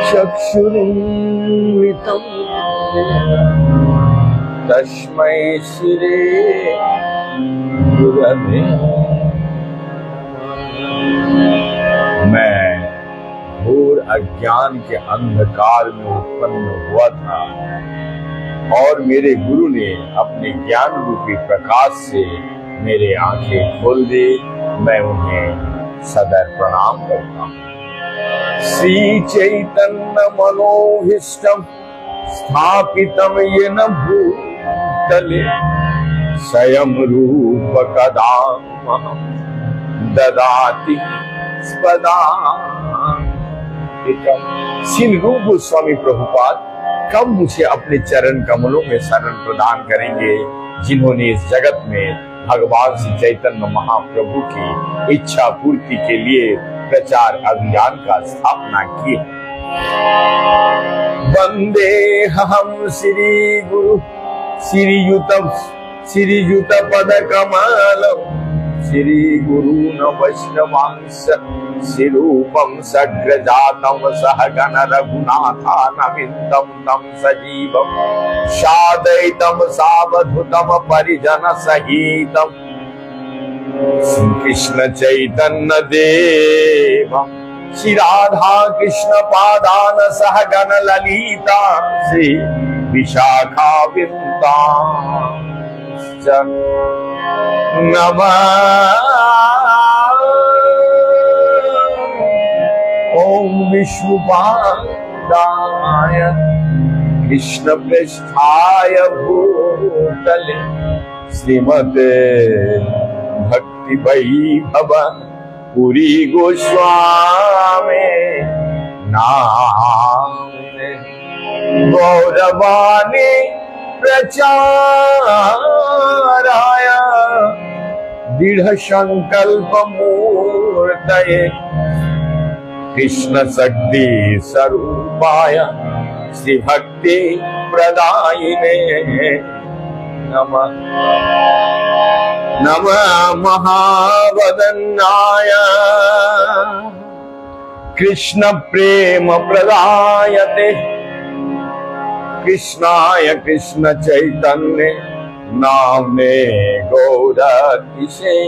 चक्षुरुन्मिलितं तस्मै श्री गुरवे। मैं घोर अज्ञान के अंधकार में उत्पन्न हुआ था और मेरे गुरु ने अपने ज्ञान रूपी प्रकाश से मेरे आंखें खोल दी। मैं उन्हें सदैव प्रणाम करता हूँ। श्री चैतन्य मनोभीष्टं स्थापितं येन भूतले स्वयं रूप कदा ददाति स्पदान्तिकम्। श्री रूप गोस्वामी प्रभुपाद कब मुझे अपने चरण कमलों में शरण प्रदान करेंगे, जिन्होंने इस जगत में भगवान श्री चैतन्य महाप्रभु की इच्छा पूर्ति के लिए प्रचार अभियान का स्थापना की। वंदे हम श्री गुरु श्रीयुत पद कमलम श्री गुरु न वैष्णवांश शिरूपम सग्रजातम सहगण रघुनाथानविन्दं तं सजीवं सादयितं सावधूतं परिजन सहितं श्री कृष्ण चैतन्य देवं श्री राधा कृष्ण पादान सहगण ललिता श्री विशाखाविन्दांश्च नमः। ओम विष्णुपादाय कृष्ण पृष्ठाय भूतले श्रीमते भक्ति वैभव पुरी गोस्वामी नामिने गौरवाणी प्रचाराय दृढ़ संकल्प मूर्तये कृष्ण शक्ति स्वरूपाय श्री भक्ति प्रदायिने नमः। नमः महावदन्नाय कृष्ण प्रेम प्रदायते कृष्णाय कृष्ण चैतन्य नामने गौरतिशे।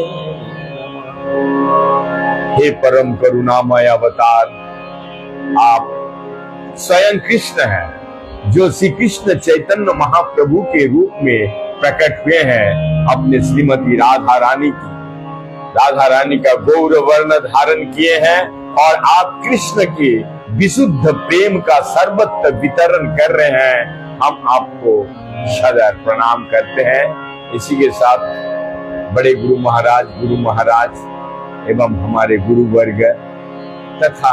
हे परम करुणामय अवतार, आप स्वयं कृष्ण हैं, जो श्री कृष्ण चैतन्य महाप्रभु के रूप में प्रकट हुए हैं। अपने श्रीमती राधा रानी का गौर वर्ण धारण किए हैं और आप कृष्ण के विशुद्ध प्रेम का सर्वत्र वितरण कर रहे हैं। हम आपको सदैव प्रणाम करते हैं। इसी के साथ बड़े गुरु महाराज एवं हमारे गुरु वर्ग तथा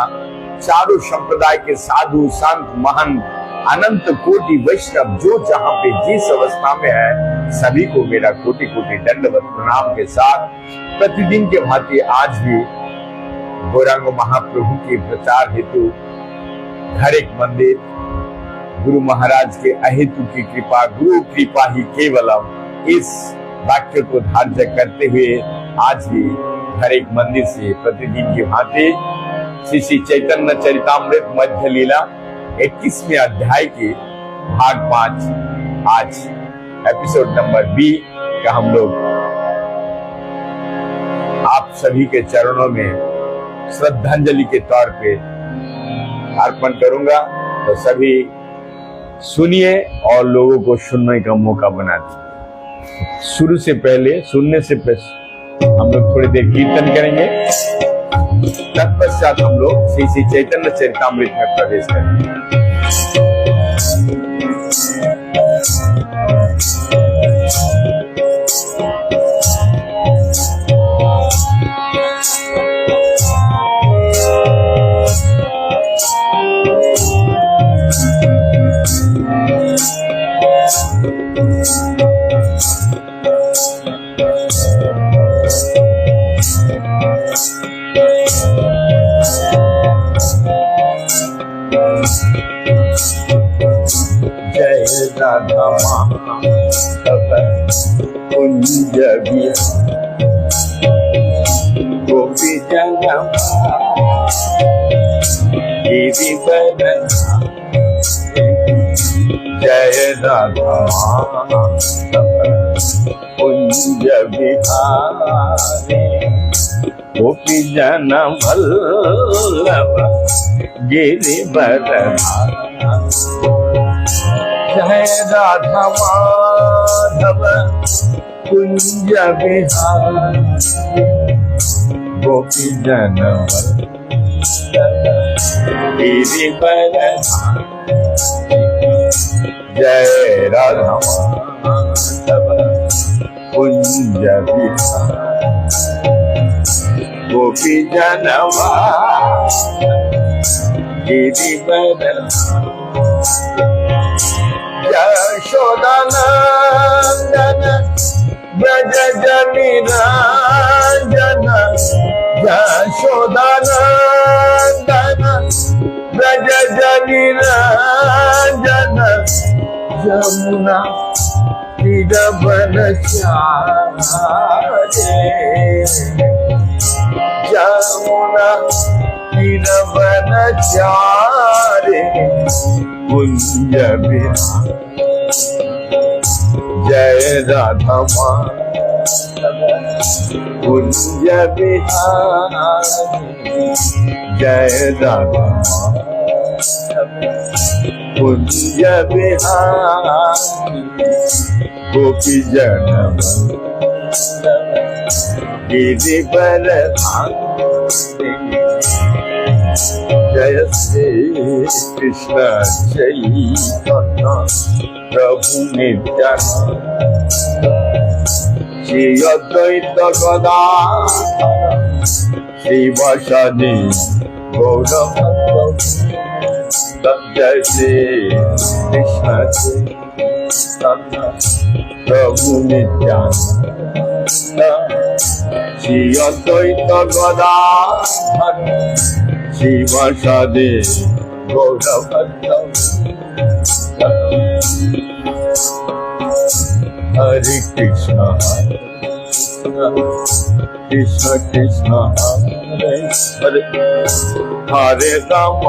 चारों संप्रदाय के साधु संत महंत अनंत कोटि वैष्णव जो जहाँ पे जिस अवस्था में है, सभी को मेरा कोटि कोटि दंडवत प्रणाम के साथ प्रतिदिन के भांति आज भी गौरांग महाप्रभु के प्रचार हेतु हर एक मंदिर गुरु महाराज के अहेतु की कृपा, गुरु कृपा ही केवलम, इस वाक्य को धार्य करते हुए आज भी हर एक मंदिर से प्रतिदिन की भांति श्री श्री चैतन्य चरितामृत मध्य लीला 21वें अध्याय के भाग 5 आज एपिसोड नंबर 20 का हम लोग आप सभी के चरणों में श्रद्धांजलि के तौर पे अर्पण करूंगा। तो सभी सुनिए और लोगों को सुनने का मौका बना दीजिए। सुनने से पहले हम लोग थोड़ी देर कीर्तन करेंगे, तत्पश्चात हम लोग श्री श्री चैतन्य चरितामृत में प्रवेश करेंगे। कुंज गोपी जन गिरिवर जय राधा कुंज विहारी गोपी जन वल्लभ गिरिवर जय राधा माधव कुंज विहारी गोपी जन गिरिवर जय राधा माधव कुंज विहारी गोपी जन गिरिवर यशोदानंदन ब्रज जनि रंजन यशोदानंदन ब्रज जनि रंजन यमुना तीरवनचारे यमुना तीरवनचारे कुंज विहारी जय राधा माधव कुंज विहारी जय राधा माधव कुंज विहारी गोपी जन गिरिवर जय श्री कृष्ण चैतन्य प्रभु नित्यानंद श्री अद्वैत गदाधर श्रीवासादि गौरभक्त जय श्री कृष्ण चैतन्य प्रभु नित्यानंद श्री अद्वैत गदाधर श्रीवासादि गौरभक्त हरे कृष्ण कृष्ण कृष्ण हरे हरे हरे राम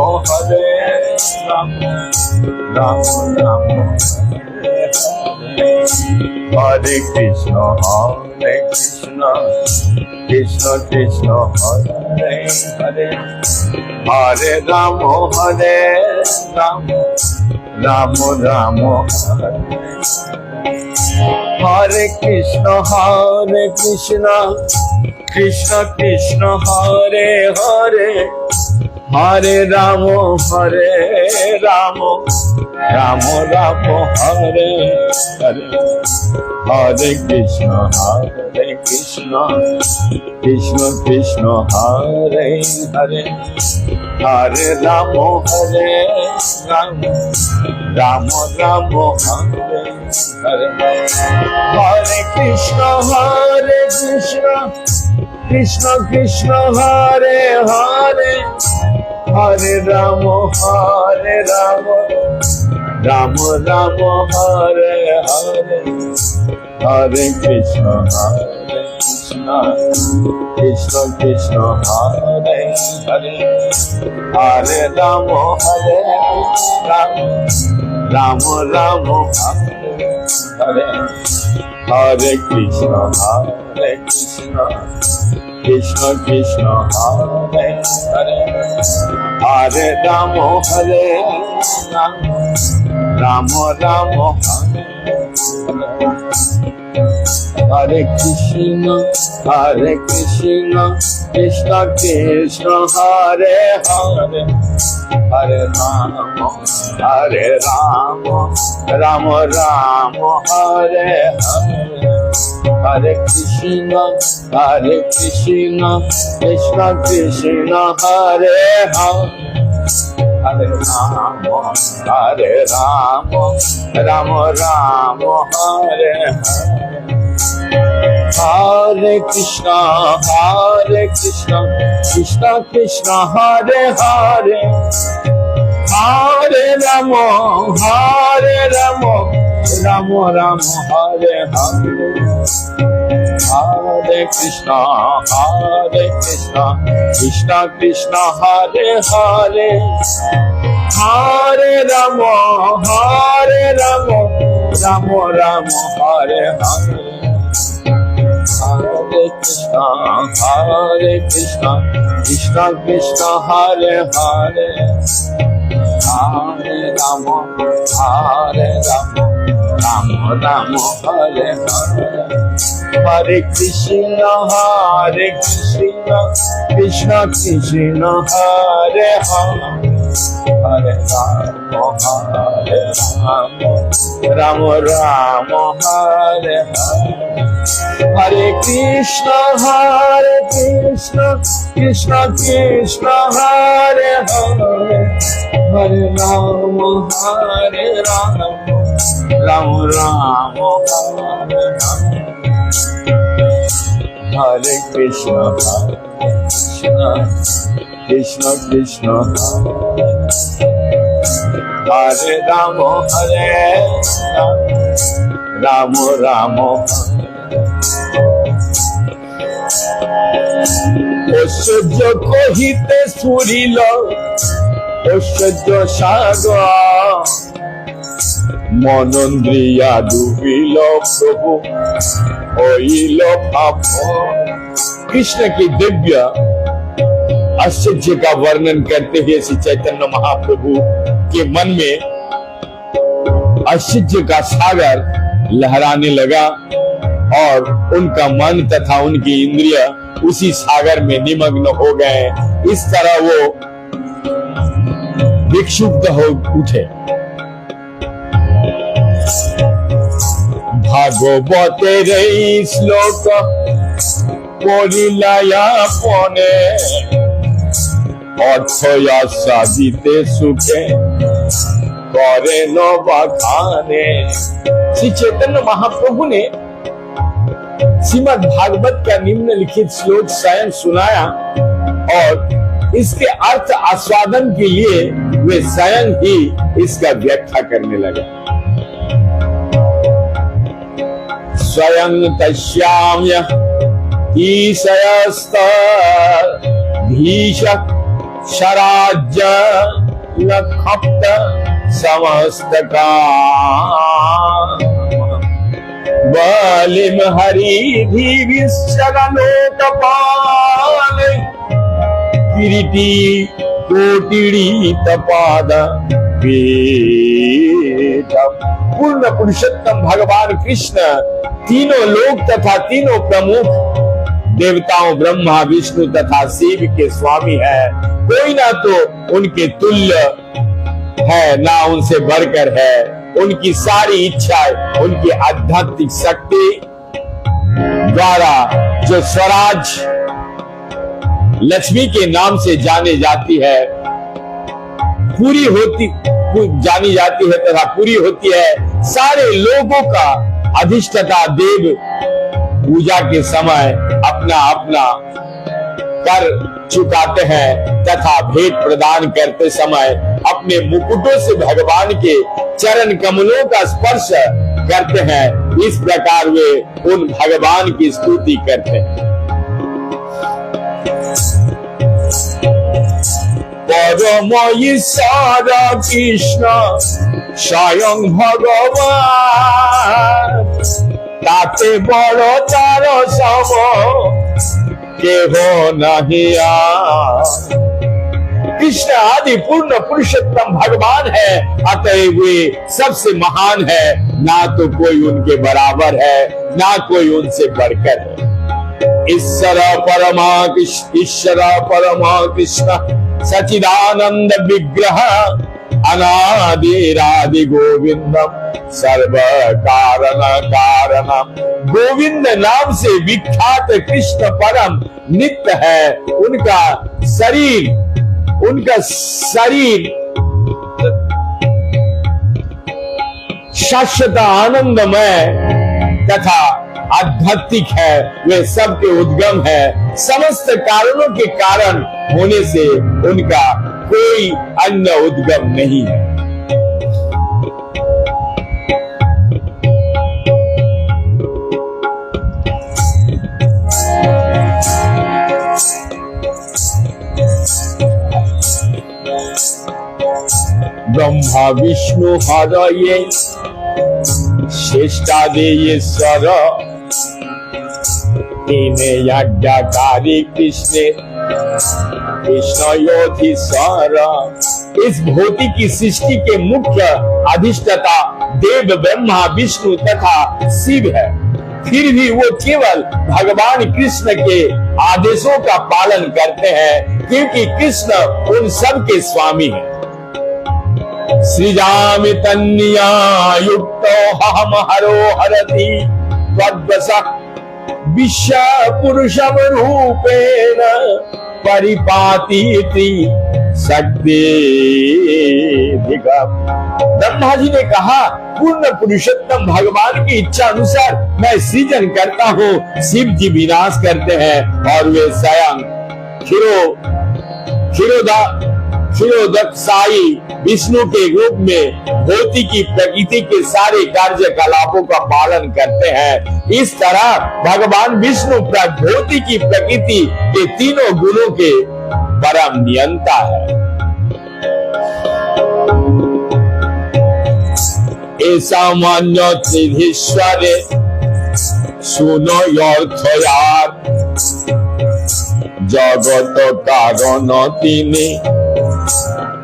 राम राम हरे कृष्ण कृष्ण कृष्ण हरे हरे हरे राम राम राम हरे कृष्ण कृष्ण कृष्ण हरे हरे हरे राम राम राम हरे हरे हरे कृष्ण कृष्ण कृष्ण हरे हरे हरे राम राम राम हरे हरे हरे कृष्ण कृष्ण कृष्ण हरे हरे हरे राम राम राम हरे हरे हरे कृष्ण कृष्ण कृष्ण हरे हरे हरे राम राम राम हरे हरे कृष्ण कृष्ण कृष्ण हरे हरे हरे राम राम राम हरे Krishna Krishna Krishna Hare Hare Hare Ram Ram Ram Hare Hare Hare Krishna Krishna Krishna Hare Hare Hare Ram Ram Ram Hare Hare Krishna Krishna Krishna Hare Hare Hare Ram Ram Ram Hare Hare Hare Krishna, Krishna Krishna, Hare Hare, Hare Rama, Rama Rama, Hare Hare. Hare Krishna, Krishna Krishna, Hare Hare, Hare Rama, Rama Rama, Hare Hare. Hare Krishna, Krishna Krishna, Hare Hare, Hare Rama, Rama Hare Hare. Hare Krishna, Krishna Krishna, Hare Hare, Hare Rama, Rama Rama, Hare Hare. Hare Krishna, Krishna Krishna, Hare Rama, Rama Rama. ঐশ্বর্য কহিতে সুরিল ঐশ্বর্য সাগর, মনন্দ্রিয়া ডুবিল প্রভু হইল পাপ। कृष्ण की दिव्य आश्चर्य का वर्णन करते हुए श्री चैतन्य महाप्रभु के मन में आश्चर्य का सागर लहराने लगा और उनका मन तथा उनकी इंद्रिय उसी सागर में निमग्न हो गए। इस तरह वो विक्षुब्ध हो उठे। भागवतेर श्लोक पढ़िलाया पने অর্থয়া সাজিতে সুখে करे न बखाने। श्री चैतन्य महाप्रभु ने श्रीमद् भागवत का निम्नलिखित श्लोक स्वयं सुनाया और इसके अर्थ आस्वादन के लिए वे स्वयं ही इसका व्याख्या करने लगे। स्वयं तस्याम्य ईशयस्तधीश शराज्य लखप्त समस्त काम बलिम हरिधिविश्चरलोकपाल किरीटी कोटिड़ी तपाद पूर्ण पुरुषोत्तम भगवान कृष्ण तीनों लोक तथा तीनों प्रमुख देवताओं ब्रह्मा विष्णु तथा शिव के स्वामी है। कोई ना तो उनके तुल्य है ना उनसे बढ़कर है। उनकी सारी इच्छाएं उनकी आध्यात्मिक शक्ति द्वारा जो स्वराज लक्ष्मी के नाम से जाने जाती है जानी जाती है तथा पूरी होती है। सारे लोगों का अधिष्ठाता देव पूजा के समय अपना अपना कर चुकाते हैं तथा भेंट प्रदान करते समय अपने मुकुटों से भगवान के चरण कमलों का स्पर्श करते हैं। इस प्रकार वे उन भगवान की स्तुति करते हैं। परम ईश्वर कृष्ण स्वयं भगवान ताते बड़ तार सम केह नहीं। कृष्ण आदि पूर्ण पुरुषोत्तम भगवान है, अतएव वे सबसे महान है। ना तो कोई उनके बराबर है ना कोई उनसे बढ़कर है। ईश्वर परमा कृष्ण सचिदानंद विग्रह अनादिरादि गोविंदम सर्व कारण कारणम। गोविंद नाम से विख्यात कृष्ण परम नित्य है। उनका शरीर शाश्वत आनंदमय तथा आध्यात्मिक है। वे सबके उद्गम है। समस्त कारणों के कारण होने से उनका कोई अन्य उद्गम नहीं है। ब्रह्मा विष्णु हरये श्रेष्ठादेयेश्वर तीने यज्ञकारी कृष्ण कृष्णयोधीश्वर। इस भौतिक की सृष्टि के मुख्य अधिष्ठाता देव ब्रह्मा विष्णु तथा शिव है। फिर भी वो केवल भगवान कृष्ण के आदेशों का पालन करते हैं, क्योंकि कृष्ण उन सब के स्वामी हैं। सृजामि तन्या युक्तो हम हरो हरति त्वद्वशः विश्व पुरुषम रूपेण परिपातीति शक्ति। ब्रह्मा जी ने कहा, पूर्ण पुरुषोत्तम भगवान की इच्छा अनुसार मैं सृजन करता हूँ, शिव जी विनाश करते हैं और वे स्वयं क्षीरोदक्षाई विष्णु के रूप में भौतिकी प्रकृति के सारे कार्यकलापों का पालन करते हैं। इस तरह भगवान विष्णु भौतिकी प्रकृति के तीनों गुणों के परम नियंता है। सामान्य त्रिधीश्वरे सुनो यार जगत कारण तीने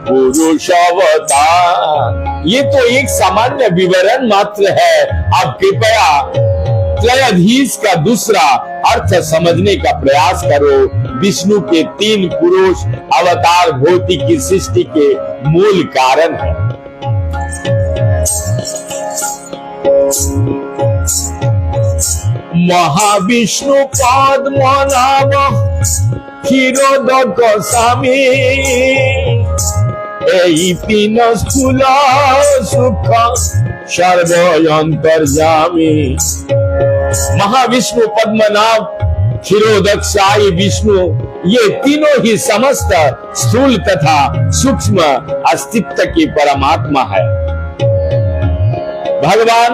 पुरुष अवतार। ये तो एक सामान्य विवरण मात्र है। आप कृपया त्रयाधीश का दूसरा अर्थ समझने का प्रयास करो। विष्णु के तीन पुरुष अवतार भौतिक की सृष्टि के मूल कारण है। महाविष्णु पद्मनाभ क्षीरोदक स्वामी तीन स्थूल सुख सर्वयंतर्यामी। महाविष्णु पद्मनाभ क्षीरोदक साई विष्णु, ये तीनों ही समस्त स्थूल तथा सूक्ष्म अस्तित्व की परमात्मा है। भगवान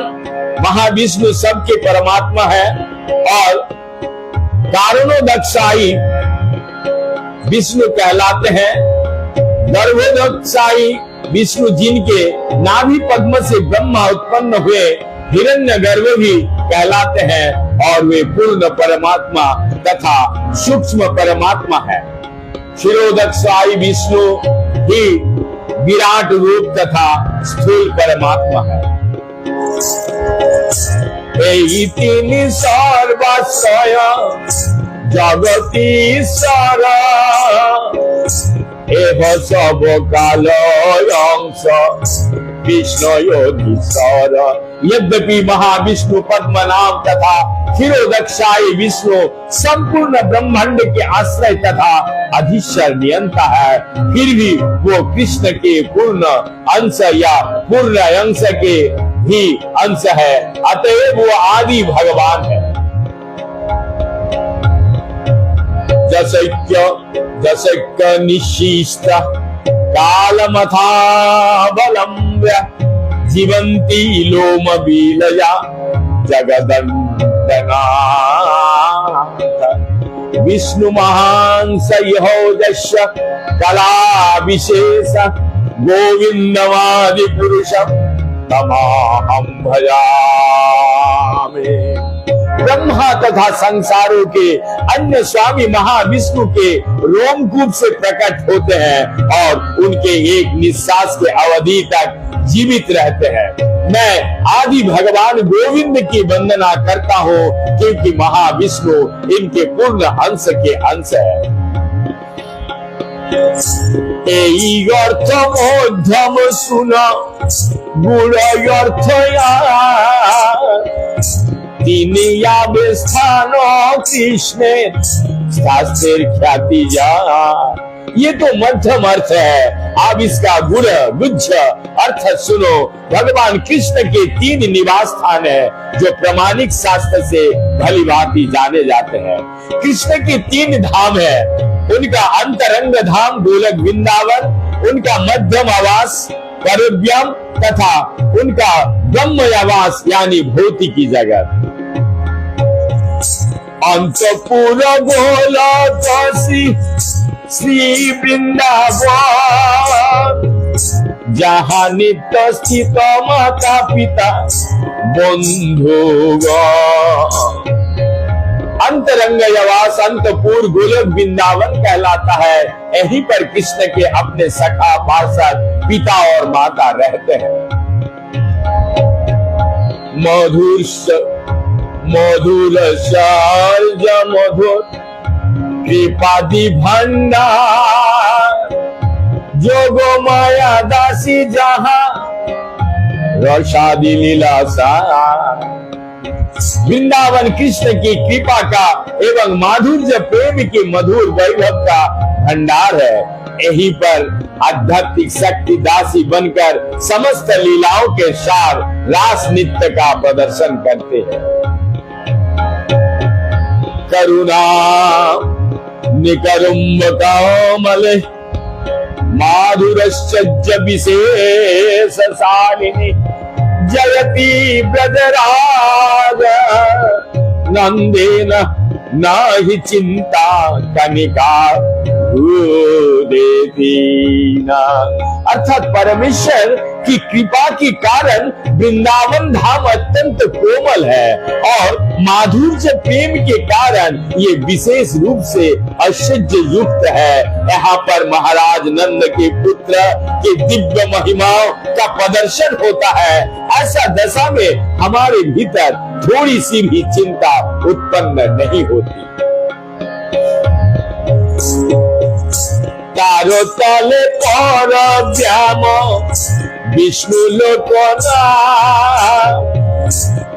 महाविष्णु सबके परमात्मा है और कारणोदक्षाई विष्णु कहलाते हैं। गर्भोदक्षाई विष्णु जिनके नाभि पद्म से ब्रह्मा उत्पन्न हुए हिरण्यगर्भ भी कहलाते हैं और वे पूर्ण परमात्मा तथा सूक्ष्म परमात्मा है। क्षीरोदक्षाई विष्णु ही विराट रूप तथा स्थूल परमात्मा है। तीन सर्वस्वय जगतीश्वर एव सब काल अंश कृष्ण योगीश्वर। यद्यपि महाविष्णु पद्मनाभ तथा क्षीरोदक्षाई विष्णु संपूर्ण ब्रह्मांड के आश्रय तथा अधीश्वर नियंता है, फिर भी वो कृष्ण के पूर्ण अंश या पूर्ण अंश के भी अंश है। अतएव वो आदि भगवान है। जसैक्य निशिष्ट कालमथावलम्ब्य जीवन्ति लोम बीलया जगदन्दनाथ। विष्णु महान सह्योजस्य कला विशेष गोविंदवादि पुरुषम तमाहं भजामि। ब्रह्मा तथा संसारों के अन्य स्वामी महाविष्णु के रोमकूप से प्रकट होते हैं और उनके एक निश्वास के अवधि तक जीवित रहते हैं। मैं आदि भगवान गोविंद की वंदना करता हूँ, क्योंकि महाविष्णु इनके पूर्ण अंश के अंश है। अर्थ मध्यम सुना गुण अर्थ तीन स्थान कृष्ण शास्त्र ख्याति जा। ये तो मध्यम अर्थ है। आप इसका गुण गुच्छ अर्थ सुनो। भगवान कृष्ण के तीन निवास स्थान है जो प्रमाणिक शास्त्र से भली भांति जाने जाते हैं। कृष्ण के तीन धाम है। उनका अंतरंग धाम गोलक वृंदावन, उनका मध्यम आवास परव्यम तथा उनका ब्रह्म आवास यानी भौतिकी जगत। अंतपुर गोला काशी श्री वृंदावन, जहाँ नित्य स्थित माता पिता बंधुगण। अंतरंग यवास अंतपुर गोलोक वृंदावन कहलाता है। यहीं पर कृष्ण के अपने सखा पार्षद पिता और माता रहते हैं। मधुर शौर्य मधुर कृपादि भंडार, जोगो माया दासी जहाँ रसादि लीलासा। वृंदावन कृष्ण की कृपा का एवं माधुर्य प्रेम के मधुर वैभव का भंडार है। यहीं पर आध्यात्मिक शक्ति दासी बनकर समस्त लीलाओं के सार रास नृत्य का प्रदर्शन करते हैं। करुणा निकरुम्भ कोमल माधुरश्च विशेष शालिनी, जयति ब्रजराज नंदेन नाहि चिंता कनिका देतीना। अर्थात परमेश्वर की कृपा के कारण वृंदावन धाम अत्यंत कोमल है और माधुर्य प्रेम के कारण ये विशेष रूप से ऐश्वर्य युक्त है। यहाँ पर महाराज नंद के पुत्र के दिव्य महिमाओं का प्रदर्शन होता है। ऐसा दशा में हमारे भीतर थोड़ी सी भी चिंता उत्पन्न नहीं होती। तारो तले पर व्याम विष्णु लोकना,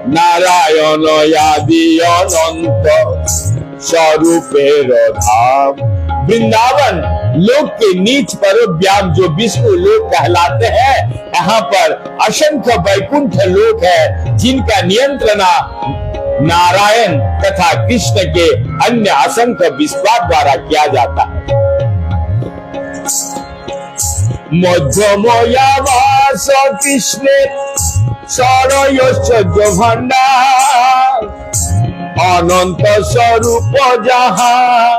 नारायण आदि अनंत स्वरूपेर धाम। वृंदावन लोक के नीच पर व्याम जो विष्णु लोक कहलाते हैं, यहाँ पर असंख्य वैकुंठ लोक है जिनका नियंत्रण नारायण तथा कृष्ण के अन्य असंख्य विश्वास द्वारा किया जाता है। मध्यमयावास कृष्ण सरयश्चर्य भंडार, अनंत स्वरूप जहाँ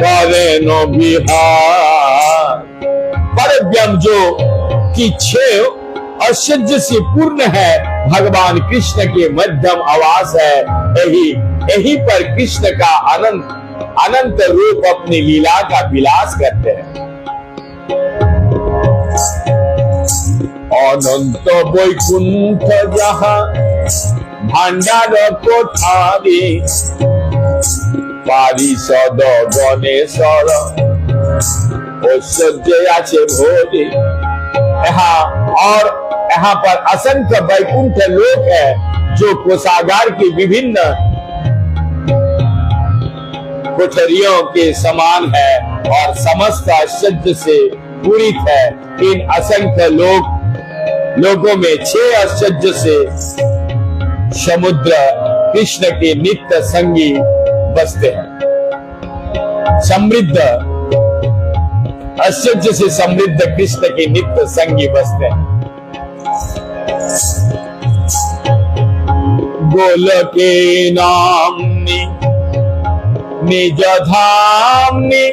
करे न विहार। परब्रह्म जो कि 6 ऐश्वर्य से पूर्ण है, भगवान कृष्ण के मध्यम आवास है। यही पर कृष्ण का अनंत रूप अपनी लीला का विलास करते हैं। अनंत वैकुंठ जहाँ भांडार कोठारी, पारिषद गणेश्वर ऐश्वर्य आछे भोरे। यहाँ पर असंख्य वैकुंठ लोक है जो कोषागार की विभिन्न कोठरियों के समान है और समस्त ऐश्वर्य से पूरित है। इन असंख्य लोगों में 6 ऐश्वर्य से समुद्र कृष्ण के नित्य संगी बसते हैं। समृद्ध ऐश्वर्य से समृद्ध कृष्ण के नित्य संगी बसते हैं। गोलके नाम्नि निज धाम्नि,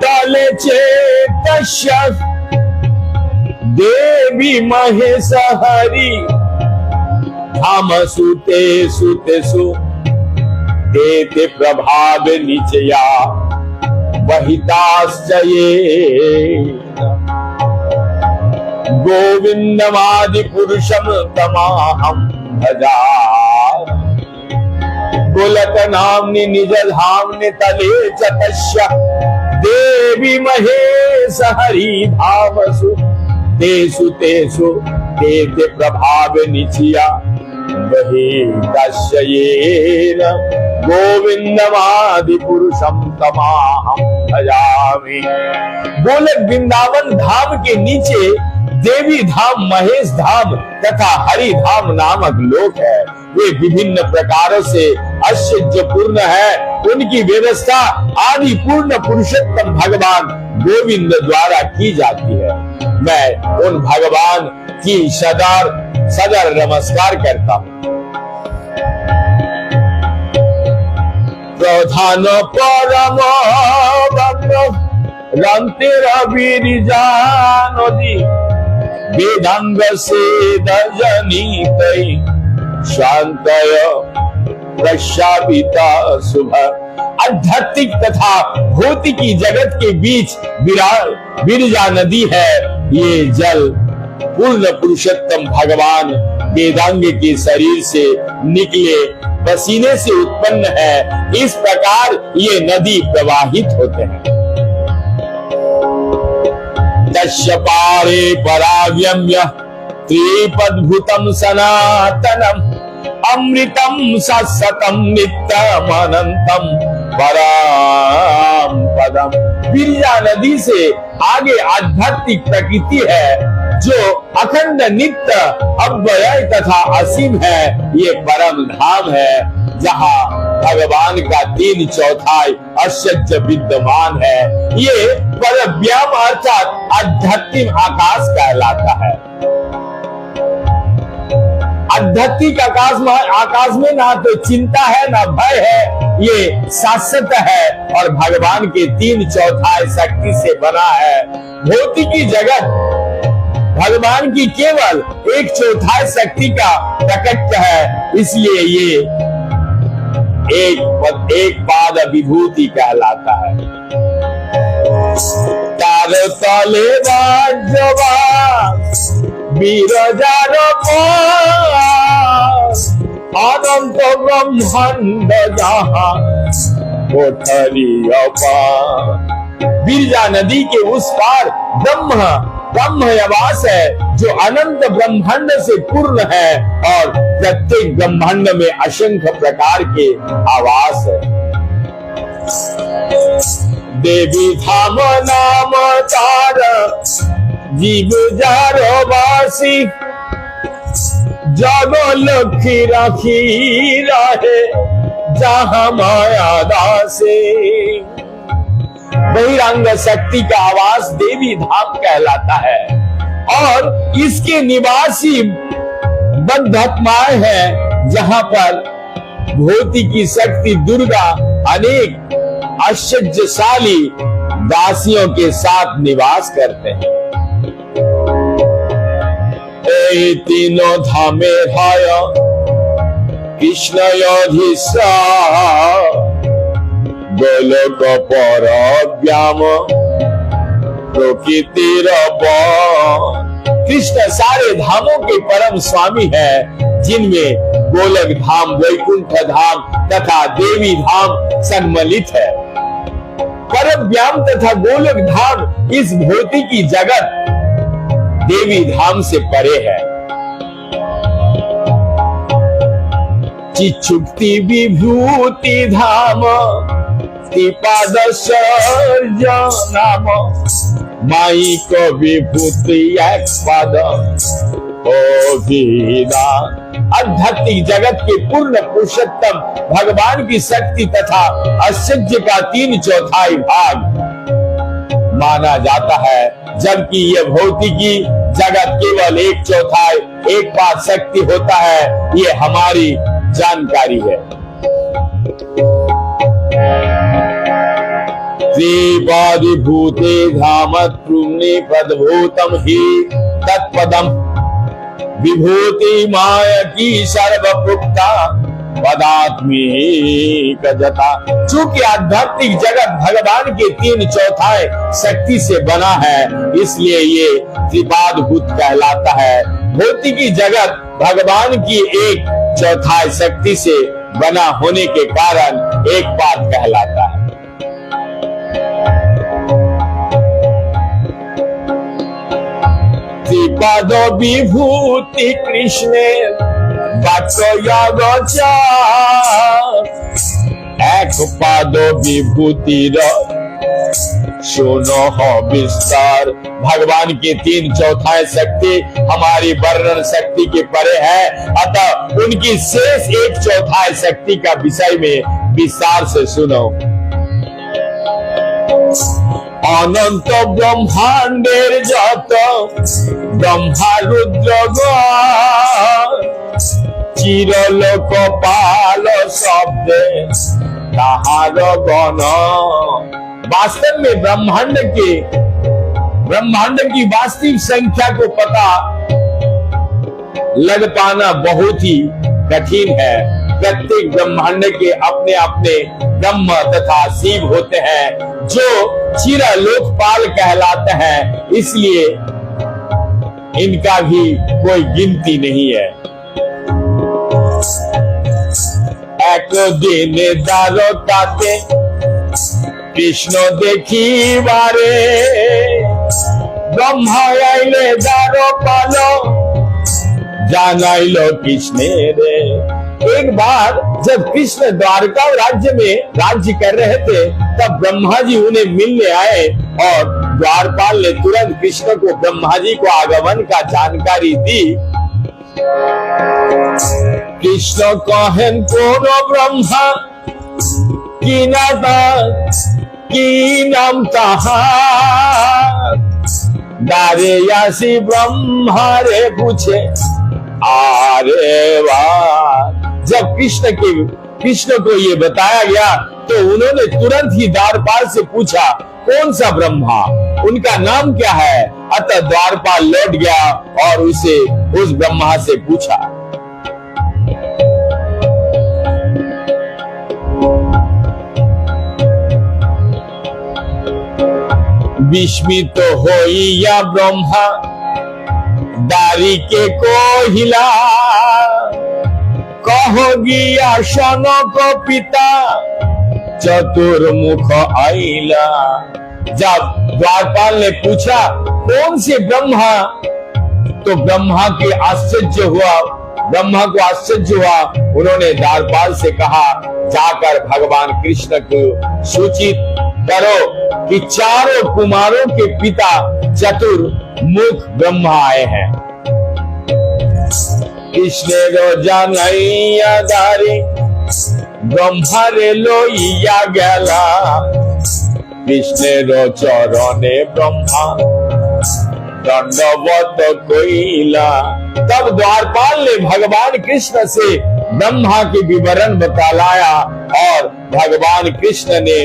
तले चेतस्य देवी महेश हरि, धाम सुते सुतेषु देते प्रभाव निचया, वहिताश्चये गोविंदमादि पुरुषम तमाहम भजा। गोलक नाम्नि निज धाम्नि तले चतस्य देवी महेश हरि, भावसु तेषु तेषु देते प्रभाव निचिया, वहिताश्चयेन गोविंदमादि पुरुषम तमाहम भजामि। गोलक वृंदावन धाम के नीचे देवी धाम, महेश धाम तथा हरि धाम नामक लोक है। वे विभिन्न प्रकारों से ऐश्वर्यपूर्ण है। उनकी व्यवस्था आदि पूर्ण पुरुषोत्तम भगवान गोविंद द्वारा की जाती है। मैं उन भगवान की सदर नमस्कार करता हूँ। প্রধান পরম রান্তের বিরিজা নদী वेदांग से दजनीतै शांतय प्रशापिता सुबह। आध्यात्मिक तथा भौतिकी जगत के बीच विरजा नदी है। ये जल पूर्ण पुरुषोत्तम भगवान वेदांग के शरीर से निकले पसीने से उत्पन्न है। इस प्रकार ये नदी प्रवाहित होते हैं। तस्य पारे पराव्यम्य त्रिपद्भुतम सनातनम अमृतम शाश्वतम नित्यम अनंतम पराम पदम। विरजा नदी से आगे आध्यात्मिक प्रकृति है जो अखंड नित्य अव्यय तथा असीम है। ये परम धाम है जहाँ भगवान का 3/4 अशज्य विद्यमान है। ये परव्याम अर्थात आध्यात्मिक आकाश कहलाता है। आध्यात्मिक आकाश में ना तो चिंता है ना भय है, ये शाश्वत है और भगवान के 3/4 शक्ति से बना है। भौतिकी जगत भगवान की केवल 1/4 शक्ति का प्रकट है, इसलिए ये एक पाद विभूति कहलाता है। तारो तले बाजवा बिरजार अनंत ब्रह्मांड जहाँ कोठरी अपार। विरजा नदी के उस पार ब्रह्म आवास है जो अनंत ब्रह्मांड से पूर्ण है और प्रत्येक ब्रह्मांड में असंख्य प्रकार के आवास है। देवी धाम नाम तार जीव जारो वासी जग लक्ष्मी राखी रहे जहाँ माया दासी। बहिरंग शक्ति का आवास देवी धाम कहलाता है और इसके निवासी बद्धात्माएं हैं जहां पर भौतिकी शक्ति दुर्गा अनेक आश्चर्यशाली दासियों के साथ निवास करते हैं। तीनों धामे हाय कृष्ण गोलोक परव्याम प्रकृतिर कृष्ण सारे धामों के परम स्वामी है, जिनमें गोलक धाम, वैकुंठ धाम तथा देवी धाम सम्मिलित है। परव्याम तथा गोलक धाम इस भौतिकी जगत देवी धाम से परे है। चिच्छुक्ति विभूति धाम नाम माई को विभूति एक पद आध्यात्मिक जगत के पूर्ण पुरुषोत्तम भगवान की शक्ति तथा आश्चर्य का 3/4 भाग माना जाता है, जबकि ये भौतिकी जगत केवल 1/4 एक पाद शक्ति होता है। ये हमारी जानकारी है। त्रिपादिभूते धाम पदभूतम ही तत्पदम विभूति माया की सर्वप्रोक्ता पदात्मिक जता। चूंकि आध्यात्मिक जगत भगवान के 3/4 शक्ति से बना है, इसलिए ये त्रिपादभूत कहलाता है। भौतिकी जगत भगवान की 1/4 शक्ति से बना होने के कारण एक पाद कहलाता है। त्रिपाद विभूति कृष्ण एक पाद विभूतिर सुनो हो विस्तार। भगवान की 3/4 शक्ति हमारी वर्णन शक्ति के परे है, अतः उनकी शेष 1/4 शक्ति का विषय में विस्तार से सुनो। अनंत ब्रह्मांडेर जत ब्रह्मा रुद्र चिरलोक पाल शब्दे ताहार गण। वास्तव में ब्रह्मांड की वास्तविक संख्या को पता लग पाना बहुत ही कठिन है। प्रत्येक ब्रह्मांड के अपने अपने ब्रह्म तथा शिव होते हैं जो चिरलोकपाल कहलाते हैं, इसलिए इनका भी कोई गिनती नहीं है। एक दिन द्वारकाते कृष्ण देखी बारे, ब्रह्मा आइले द्वारपाल जानाइलो कृष्ण रे। एक बार जब कृष्ण द्वारका राज्य में राज्य कर रहे थे, तब ब्रह्मा जी उन्हें मिलने आए और द्वारपाल ने तुरंत कृष्ण को ब्रह्मा जी को आगमन का जानकारी दी। कृष्ण कहन कोनो ब्रह्मा की नाम तहार, दारे यासी ब्रह्मा रे पूछे आरे वाह। जब कृष्ण को ये बताया गया तो उन्होंने तुरंत ही द्वारपाल से पूछा कौन सा ब्रह्मा, उनका नाम क्या है। अतः द्वारपाल लौट गया और उस ब्रह्मा से पूछा। विस्मित होइया ब्रह्मा दारी के को हिला, कहोगिया शनक पिता चतुर्मुख आइला। जब द्वारपाल ने पूछा कौन से ब्रह्मा, तो ब्रह्मा को आश्चर्य हुआ। उन्होंने द्वारपाल से कहा जाकर भगवान कृष्ण को सूचित करो कि चारों कुमारों के पिता चतुर्मुख ब्रह्मा आए हैं। कृष्ण रो जानैया दारी ब्रह्मा रे लोइया गला, कृष्ण रो चरणे ब्रह्मा दंडवत कोइला। तब द्वारपाल ने भगवान कृष्ण से ब्रह्मा के विवरण बतलाया और भगवान कृष्ण ने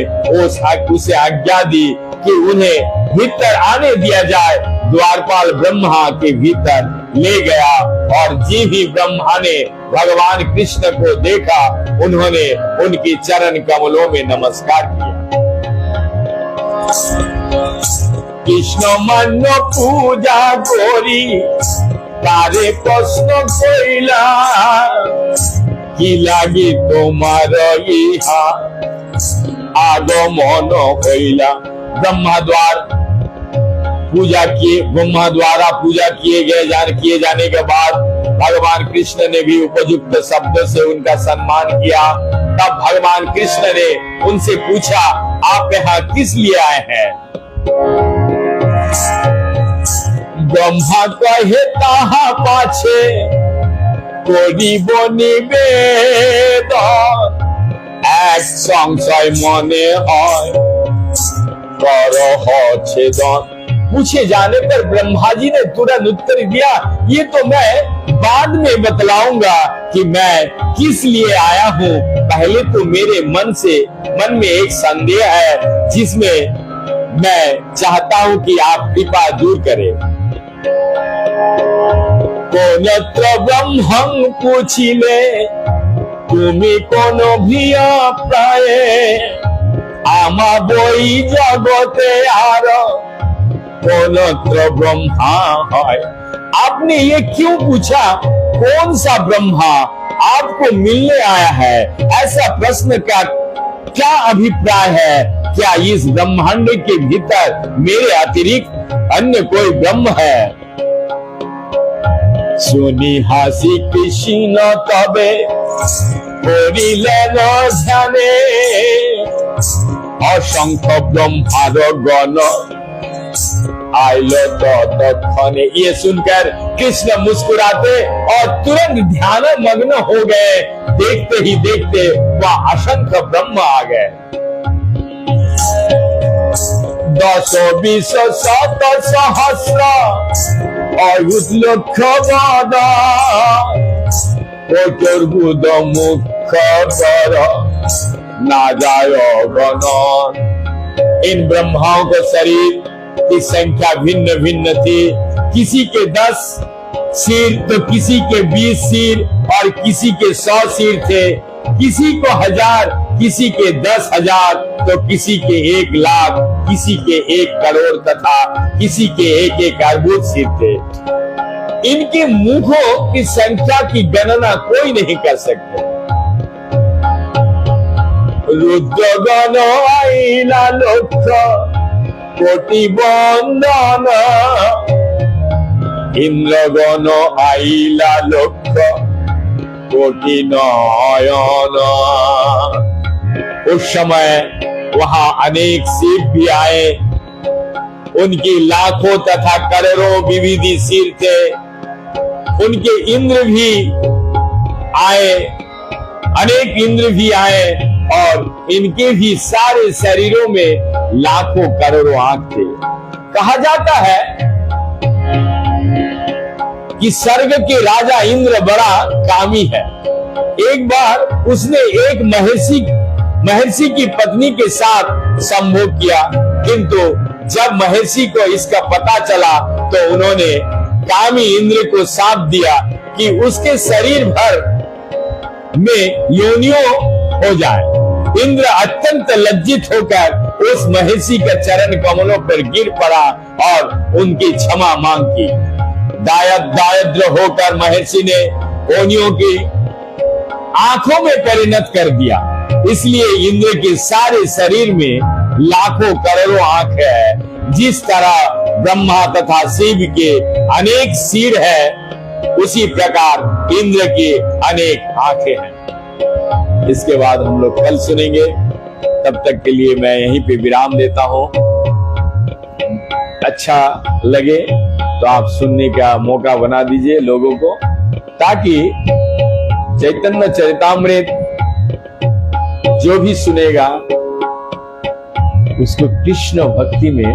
उसे आज्ञा दी कि उन्हें भीतर आने दिया जाए। द्वारपाल ब्रह्मा के भीतर ले गया और जीव ही ब्रह्मा ने भगवान कृष्ण को देखा, उन्होंने उनकी चरण कमलों में नमस्कार किया। कृष्ण मन पूजा गोरी तारे प्रश्न कोइला, की लागी तुम्हार इहा आगमन होइला। ब्रह्मा द्वारा पूजा किए जाने के बाद भगवान कृष्ण ने भी उपयुक्त शब्द से उनका सम्मान किया। तब भगवान कृष्ण ने उनसे पूछा आप यहाँ किस लिए आए हैं। ब्रह्मा कहे ताहा पाछे करिब निवेद, एक संशय मने হয় करह छेदन। पूछे जाने पर ब्रह्मा जी ने तुरंत उत्तर दिया ये तो मैं बाद में बतलाऊंगा कि मैं किस लिए आया हूँ। पहले तो मेरे मन में एक संदेह है जिसमें मैं चाहता हूँ कि आप कृपा दूर करें। कोनत्र ब्रह्मं पूछिले तुमी कोनो भिया प्राये, आमा बोई जगते आर कोनत्र ब्रह्मा है। आपने ये क्यों पूछा कौन सा ब्रह्मा आपको मिलने आया है, ऐसा प्रश्न का क्या अभिप्राय है। क्या इस ब्रह्मांड के भीतर मेरे अतिरिक्त अन्य कोई ब्रह्म है। सुनी हासी कृष्ण तबे करिलेन ध्याने, असंख्य ब्रह्मार गण आइलो तत्क्षणे। ये सुनकर कृष्ण मुस्कुराते और तुरंत ध्यान मग्न हो गए। देखते ही देखते वह असंख्य ब्रह्म आ गए। 10 20 शत सहस्र अयुत लक्ष बादा, चतुर्भुज मुख कर ना जायो गणन। इन ब्रह्माओं को शरीर की संख्या भिन्न भिन्न थी, किसी के 10 सिर तो किसी के 20 सिर और किसी के 100 सिर थे, किसी को 1000, किसी के 10,000 तो किसी के 1 लाख, किसी के 1 करोड़ तथा किसी के 1 अर्बुद सिर थे। इनके मुखों की संख्या की गणना कोई नहीं कर सकते। रुद्रगण आइला लक्ष कोटि बंदन, इंद्रगण आइला लक्ष कोटि नयन। उस समय वहां अनेक सिर भी आए, उनकी लाखों तथा करोड़ों विविध सिर थे। उनके इंद्र भी आए, अनेक इंद्र भी आए और इनके भी सारे शरीरों में लाखों करोड़ों आंख थे। कहा जाता है कि स्वर्ग के राजा इंद्र बड़ा कामी है। एक बार उसने एक महर्षि की पत्नी के साथ संभोग किया, किंतु जब महर्षि को इसका पता चला तो उन्होंने कामी इंद्र को शाप दिया कि उसके शरीर भर में योनियों हो जाए। इंद्र अत्यंत लज्जित होकर उस महर्षि के चरण कमलों पर गिर पड़ा और उनकी क्षमा मांग की। दायद्र होकर महर्षि ने योनियों की आंखों में परिणत कर दिया। इसलिए इंद्र के सारे शरीर में लाखों करोड़ों आंख है। जिस तरह ब्रह्मा तथा शिव के अनेक सिर है, उसी प्रकार इंद्र की अनेक आंखें हैं। इसके बाद हम लोग कल सुनेंगे। तब तक के लिए मैं यहीं पे विराम देता हूं। अच्छा लगे तो आप सुनने का मौका बना दीजिए लोगों को, ताकि चैतन्य चरितामृत जो भी सुनेगा उसको कृष्ण भक्ति में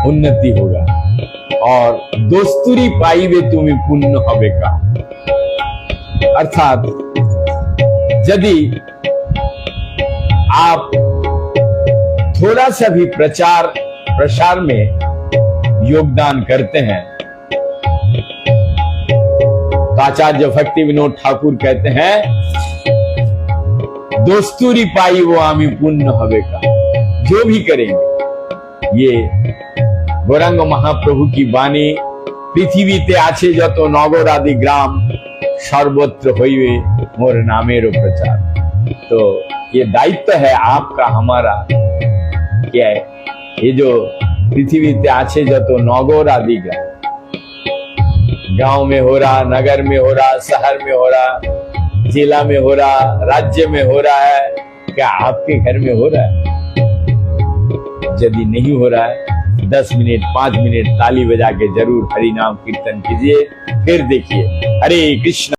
उन्नति होगा और दोस्तुरी पाइबे तुम्हें पुण्य हवे का। अर्थात यदि आप थोड़ा सा भी प्रचार प्रसार में योगदान करते हैं तो आचार्य भक्ति विनोद ठाकुर कहते हैं दोस्तुरी पाई वो आमी पुण्य हवे का। जो भी करेंगे, ये गौरांग महाप्रभु की वाणी, पृथ्वीते आछे जतो नगर आदि ग्राम सर्वत्र होइवे मोर नामेरो प्रचार। तो ये दायित्व है आपका, हमारा। क्या है ये जो पृथ्वीते आछे जतो नगर आदि ग्राम, गांव में हो रहा, नगर में हो रहा, शहर में हो रहा, जिला में हो रहा, राज्य में हो रहा है, क्या आपके घर में हो रहा है? यदि नहीं हो रहा है, 10 मिनट 5 मिनट ताली बजा के जरूर हरि नाम कीर्तन कीजिए। फिर देखिए। हरे कृष्ण।